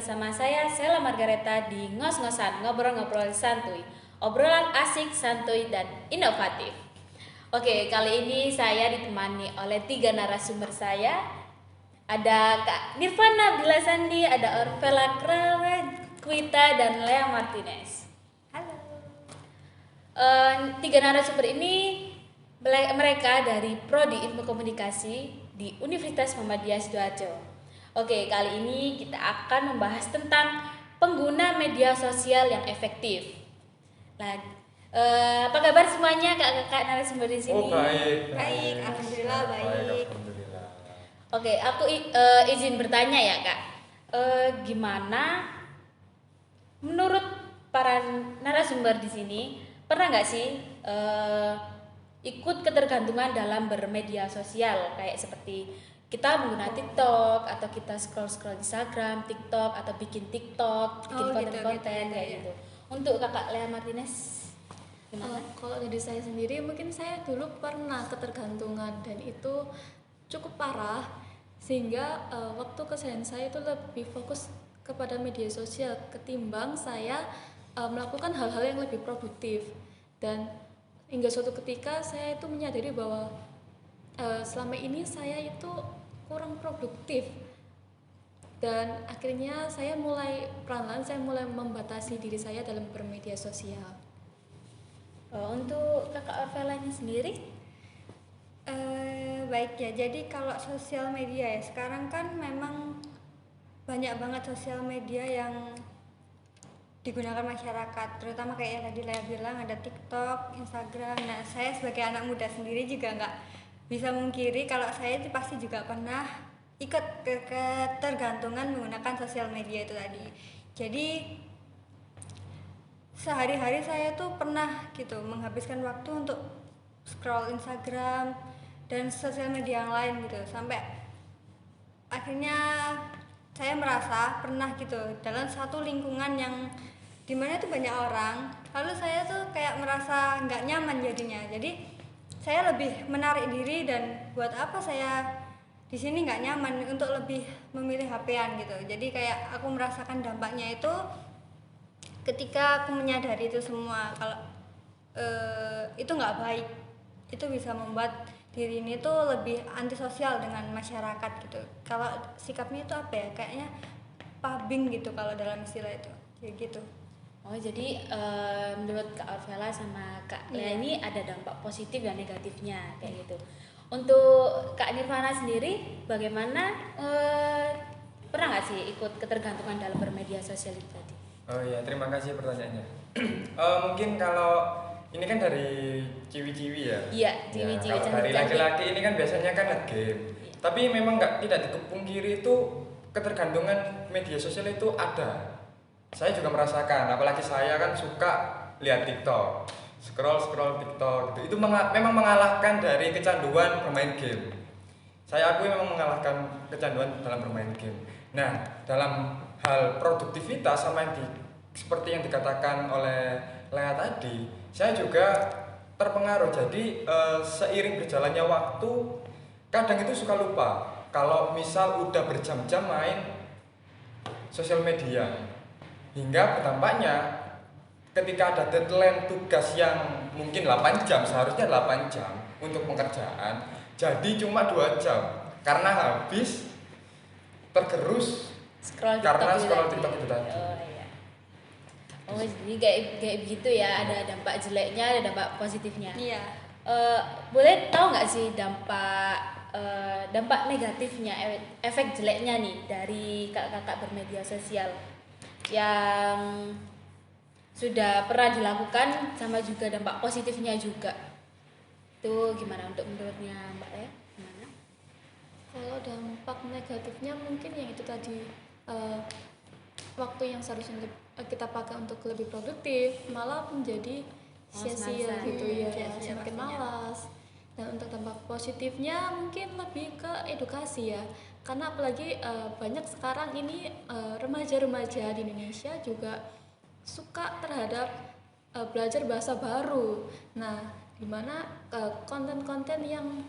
bersama saya Sela Margareta di Ngos-Ngosan, ngobrol-ngobrol santuy. Obrolan asik, santuy, dan inovatif. Oke, kali ini saya ditemani oleh 3 narasumber saya. Ada Kak Nirvana Bila Sandi, ada Orvela Kwita, dan Lea Martinez. Halo. 3 narasumber ini mereka dari Prodi Ilmu Komunikasi di Universitas Muhammadiyah Sidoarjo. Oke, kali ini kita akan membahas tentang pengguna media sosial yang efektif. Nah, apa kabar semuanya kakak narasumber di sini? Oh, baik. Baik, alhamdulillah baik. Alhamdulillah. Oke, aku izin bertanya ya kak. Gimana menurut para narasumber di sini, pernah nggak sih ikut ketergantungan dalam bermedia sosial, kayak seperti kita menggunakan TikTok atau kita scroll Instagram, TikTok atau bikin TikTok, bikin konten-konten kayak gitu. Untuk kakak Lea Martinez gimana? Kalau dari saya sendiri, mungkin saya dulu pernah ketergantungan dan itu cukup parah, sehingga waktu keseharian saya itu lebih fokus kepada media sosial ketimbang saya melakukan hal-hal yang lebih produktif. Dan hingga suatu ketika saya itu menyadari bahwa selama ini saya itu kurang produktif, dan akhirnya saya mulai perlahan-lahan membatasi diri saya dalam bermedia sosial. Untuk kakak Orvelanya sendiri? Baik ya, jadi kalau sosial media ya, sekarang kan memang banyak banget sosial media yang digunakan masyarakat, terutama kayak yang tadi Lea bilang ada TikTok, Instagram. Nah, saya sebagai anak muda sendiri juga nggak bisa mungkiri kalau saya itu pasti juga pernah ikut ketergantungan menggunakan sosial media itu tadi. Jadi sehari-hari saya tuh pernah gitu menghabiskan waktu untuk scroll Instagram dan sosial media yang lain gitu, sampai akhirnya saya merasa pernah gitu dalam satu lingkungan yang dimana tuh banyak orang, lalu saya tuh kayak merasa nggak nyaman jadinya. Jadi saya lebih menarik diri, dan buat apa saya di sini nggak nyaman, untuk lebih memilih HP-an gitu. Jadi kayak aku merasakan dampaknya itu ketika aku menyadari itu semua, kalau itu nggak baik, itu bisa membuat diri ini tuh lebih antisosial dengan masyarakat gitu. Kalau sikapnya itu apa ya, kayaknya pubbing gitu kalau dalam istilah itu, kayak gitu. Oh, jadi menurut Kak Orvela sama Kak Lea ini ada dampak positif dan negatifnya kayak gitu. Untuk Kak Nirvana sendiri, bagaimana pernah nggak sih ikut ketergantungan dalam bermedia sosial itu tadi? Oh iya, terima kasih pertanyaannya. Mungkin kalau ini kan dari ciwi-ciwi ya. Iya, ciwi-ciwi Ya, kalau dari laki-laki ini kan biasanya kan nge-game. Iya. Tapi memang tidak dikepungkiri itu ketergantungan media sosial itu ada. Saya juga merasakan, apalagi saya kan suka lihat TikTok, scroll TikTok gitu. Itu memang mengalahkan dari kecanduan bermain game. Saya akui memang mengalahkan kecanduan dalam bermain game. Nah, dalam hal produktivitas sama seperti yang dikatakan oleh Lea tadi, saya juga terpengaruh. Jadi seiring berjalannya waktu, kadang itu suka lupa kalau misal udah berjam-jam main sosial media. Hingga berdampaknya ketika ada deadline tugas yang mungkin 8 jam, seharusnya 8 jam untuk pekerjaan, jadi cuma 2 jam karena habis tergerus karena scroll TikTok itu tadi. Oh iya. Oh, jadi kayak begitu ya, ada dampak jeleknya, ada dampak positifnya. Iya. Boleh tahu nggak sih dampak negatifnya, efek jeleknya nih dari kakak-kakak bermedia sosial yang sudah pernah dilakukan, sama juga dampak positifnya juga. Itu gimana untuk menurutnya Mbak Lea? Gimana? Kalau dampak negatifnya mungkin yang itu tadi, waktu yang seharusnya kita pakai untuk lebih produktif malah menjadi sia-sia gitu ya, semakin malas. Dan untuk dampak positifnya mungkin lebih ke edukasi ya, karena apalagi banyak sekarang ini remaja-remaja di Indonesia juga suka terhadap belajar bahasa baru. Nah, dimana konten-konten yang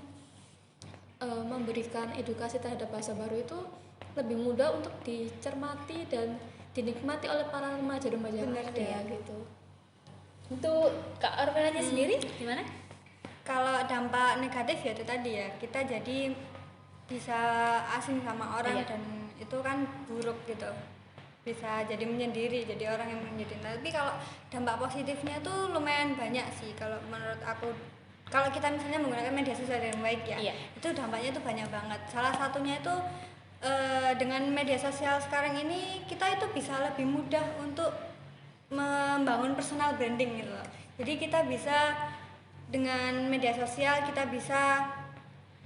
memberikan edukasi terhadap bahasa baru itu lebih mudah untuk dicermati dan dinikmati oleh para remaja-remaja yang Bener, ada ya. gitu. Untuk Kak Orvelanya sendiri gimana? Kalau dampak negatif ya itu tadi ya, kita jadi bisa asing sama orang Iya. dan itu kan buruk gitu, bisa jadi menyendiri, jadi orang yang menyendiri. Tapi kalau dampak positifnya tuh lumayan banyak sih kalau menurut aku. Kalau kita misalnya menggunakan media sosial dengan baik ya, Iya. itu dampaknya tuh banyak banget. Salah satunya itu dengan media sosial sekarang ini kita itu bisa lebih mudah untuk membangun personal branding gitu loh. Jadi kita bisa dengan media sosial kita bisa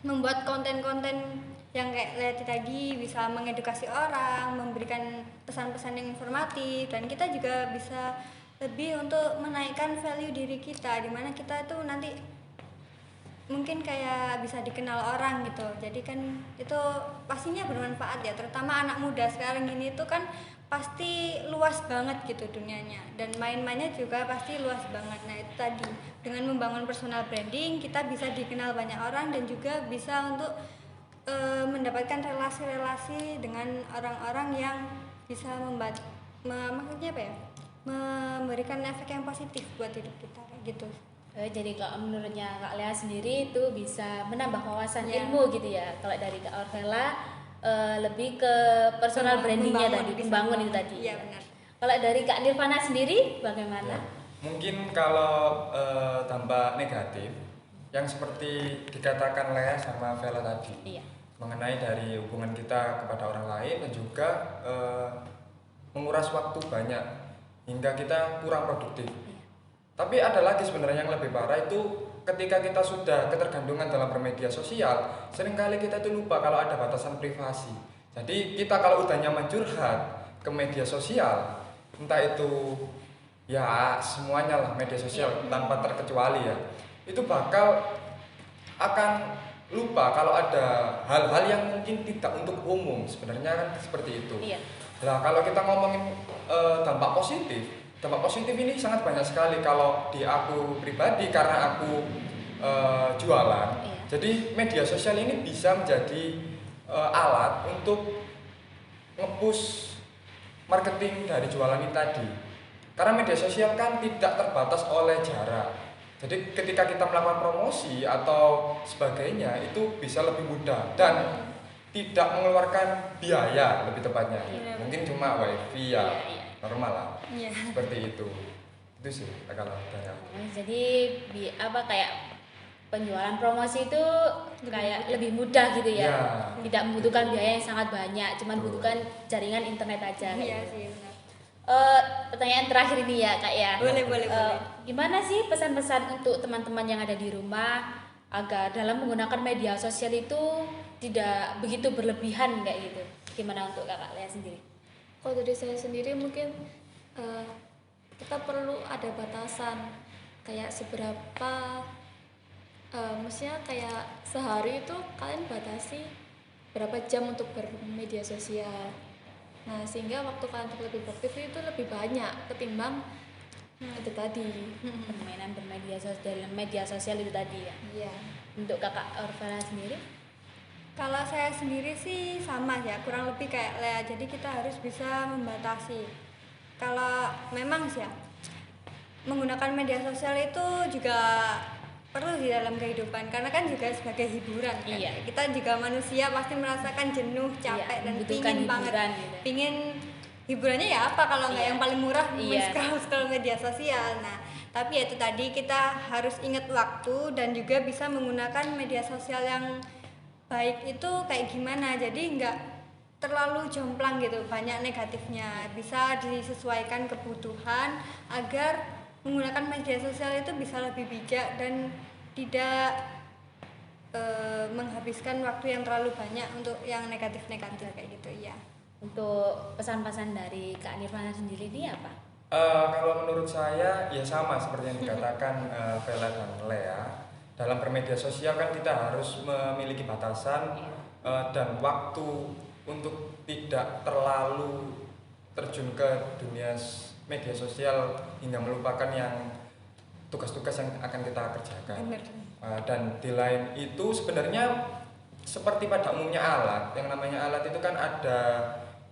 membuat konten-konten yang kayak lihat tadi, bisa mengedukasi orang, memberikan pesan-pesan yang informatif, dan kita juga bisa lebih untuk menaikkan value diri kita, dimana kita itu nanti mungkin kayak bisa dikenal orang gitu. Jadi kan itu pastinya bermanfaat ya, terutama anak muda sekarang ini tuh kan pasti luas banget gitu dunianya, dan main-mainnya juga pasti luas banget. Nah itu tadi, dengan membangun personal branding kita bisa dikenal banyak orang dan juga bisa untuk mendapatkan relasi-relasi dengan orang-orang yang bisa maksudnya apa ya, memberikan efek yang positif buat hidup kita kayak gitu. Jadi kalau menurutnya Kak Lea sendiri itu bisa menambah wawasan Ya. ilmu gitu ya. Kalau dari Kak Orvela lebih ke personal brandingnya tadi, bisa membangun itu membangun. tadi. Iya benar. Kalau dari Kak Nirvana sendiri bagaimana? Ya. Mungkin kalau dampak negatif yang seperti dikatakan Lea sama Vela tadi, Iya. mengenai dari hubungan kita kepada orang lain dan juga menguras waktu banyak hingga kita kurang produktif. Tapi ada lagi sebenarnya yang lebih parah, itu ketika kita sudah ketergantungan dalam bermedia sosial, seringkali kita itu lupa kalau ada batasan privasi. Jadi kita kalau udah nyaman curhat ke media sosial, entah itu ya semuanya lah media sosial tanpa terkecuali ya, itu bakal akan lupa kalau ada hal-hal yang mungkin tidak untuk umum, sebenarnya kan seperti itu. Iya. Nah kalau kita ngomongin dampak positif ini sangat banyak sekali. Kalau di aku pribadi, karena aku jualan, Iya. jadi media sosial ini bisa menjadi alat untuk nge-push marketing dari jualan ini tadi. Karena media sosial kan tidak terbatas oleh jarak. Jadi ketika kita melakukan promosi atau sebagainya itu bisa lebih mudah dan tidak mengeluarkan biaya, lebih tepatnya. Iya. Mungkin cuma wifi ya, Iya. normal lah. Iya. Seperti itu sih kalau dari aku. Jadi kayak penjualan promosi itu kayak lebih mudah gitu ya. Ya. Tidak membutuhkan biaya yang sangat banyak, cuman Betul. butuhkan jaringan internet aja. Iya sih benar. Pertanyaan terakhir ini ya Kak ya. Boleh. Gimana sih pesan-pesan untuk teman-teman yang ada di rumah agar dalam menggunakan media sosial itu tidak begitu berlebihan kayak gitu? Gimana untuk Kakak Lea sendiri? Kalau dari saya sendiri mungkin kita perlu ada batasan kayak seberapa, maksudnya kayak sehari itu kalian batasi berapa jam untuk bermedia sosial. Nah sehingga waktu kalian untuk lebih produktif itu lebih banyak ketimbang itu tadi. Permainan bermedia sosial, media sosial itu tadi ya. Iya. Untuk Kakak Orvela sendiri? Kalau saya sendiri sih sama ya, kurang lebih kayak Lea. Jadi kita harus bisa membatasi. Kalau memang sih ya, menggunakan media sosial itu juga perlu di dalam kehidupan, karena kan juga sebagai hiburan kan. Iya. Kita juga manusia pasti merasakan jenuh, capek, Iya, dan membutuhkan pingin banget. hiburan gitu. Pingin hiburannya ya apa kalau nggak Iya. yang paling murah, Iya. scroll media sosial. Nah tapi ya itu tadi, kita harus ingat waktu dan juga bisa menggunakan media sosial yang baik itu kayak gimana. Jadi nggak terlalu jomplang gitu, banyak negatifnya. Bisa disesuaikan kebutuhan agar menggunakan media sosial itu bisa lebih bijak dan tidak menghabiskan waktu yang terlalu banyak untuk yang negatif-negatif kayak gitu ya. Untuk pesan-pesan dari Kak Nirvana sendiri ini apa? Kalau menurut saya ya sama seperti yang dikatakan Vela dan Lea. Dalam bermedia sosial kan kita harus memiliki batasan dan waktu untuk tidak terlalu terjun ke dunia media sosial hingga melupakan yang tugas-tugas yang akan kita kerjakan. Bener. Dan di lain itu sebenarnya seperti pada umumnya alat, yang namanya alat itu kan ada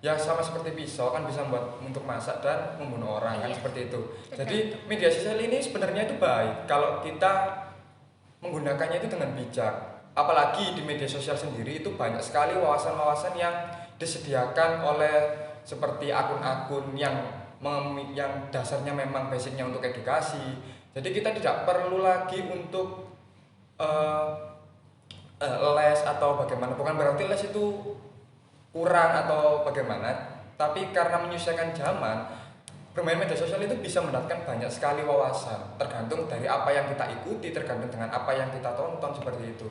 ya sama seperti pisau kan bisa buat untuk masak dan membunuh orang kan Iya. seperti itu. Jadi media sosial ini sebenarnya itu baik kalau kita menggunakannya itu dengan bijak. Apalagi di media sosial sendiri itu banyak sekali wawasan-wawasan yang disediakan oleh seperti akun-akun yang dasarnya memang basicnya untuk edukasi. Jadi kita tidak perlu lagi untuk les atau bagaimana. Bukan berarti les itu kurang atau bagaimana, tapi karena menyesuaikan zaman, bermain media sosial itu bisa mendapatkan banyak sekali wawasan, tergantung dari apa yang kita ikuti, tergantung dengan apa yang kita tonton seperti itu.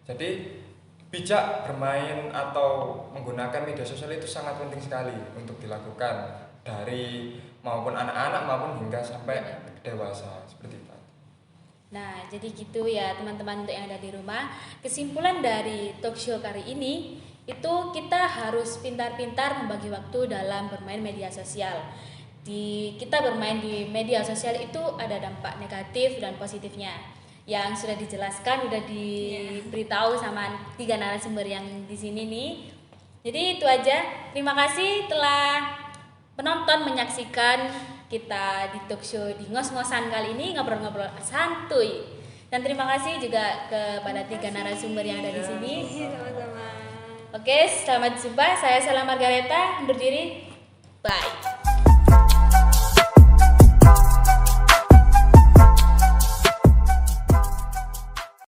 Jadi bijak bermain atau menggunakan media sosial itu sangat penting sekali untuk dilakukan dari maupun anak-anak maupun hingga sampai dewasa seperti itu. Nah, jadi gitu ya teman-teman untuk yang ada di rumah. Kesimpulan dari talk show kali ini itu kita harus pintar-pintar membagi waktu dalam bermain media sosial. Kita bermain di media sosial itu ada dampak negatif dan positifnya. Yang sudah dijelaskan, sudah diberitahu sama 3 narasumber yang di sini nih. Jadi itu aja. Terima kasih telah penonton menyaksikan kita di talk show di ngos-ngosan kali ini, ngobrol-ngobrol santuy. Dan terima kasih juga kepada 3 narasumber yang ada di sini. Sama-sama. Oke, selamat jumpa. Saya Sela Margareta undur diri. Bye.